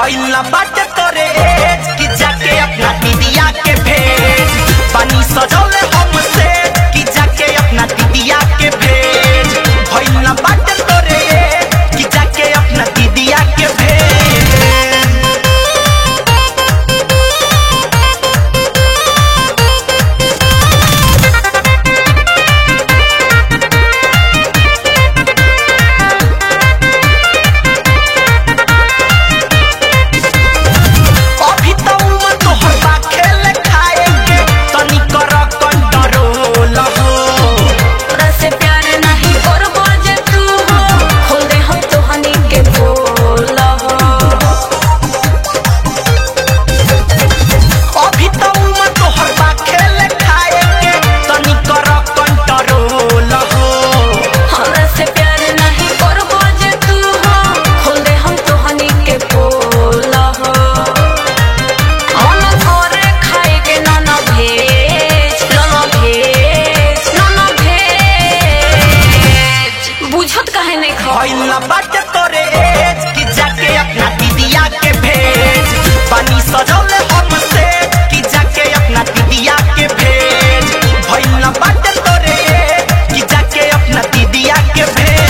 भइल बाटे तोरे एज कि जाके अपना दीदिया के भेज पानी सजौले हमसे कि जाके अपना दीदिया के भेज भइल बाटे तोरे एज कि जाके अपना दीदिया के भेज। भइल बाटे तोरे एज कि जाके अपना दीदिया के भेज पानी सजौले हमसे कि जाके अपना दीदिया के भेज भइल बाटे तोरे एज कि जाके अपना दीदिया के भेज।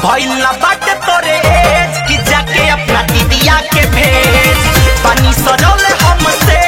भइल बाटे तोरे एज कि जाके अपना दीदिया के भेज पानी सजौले हमसे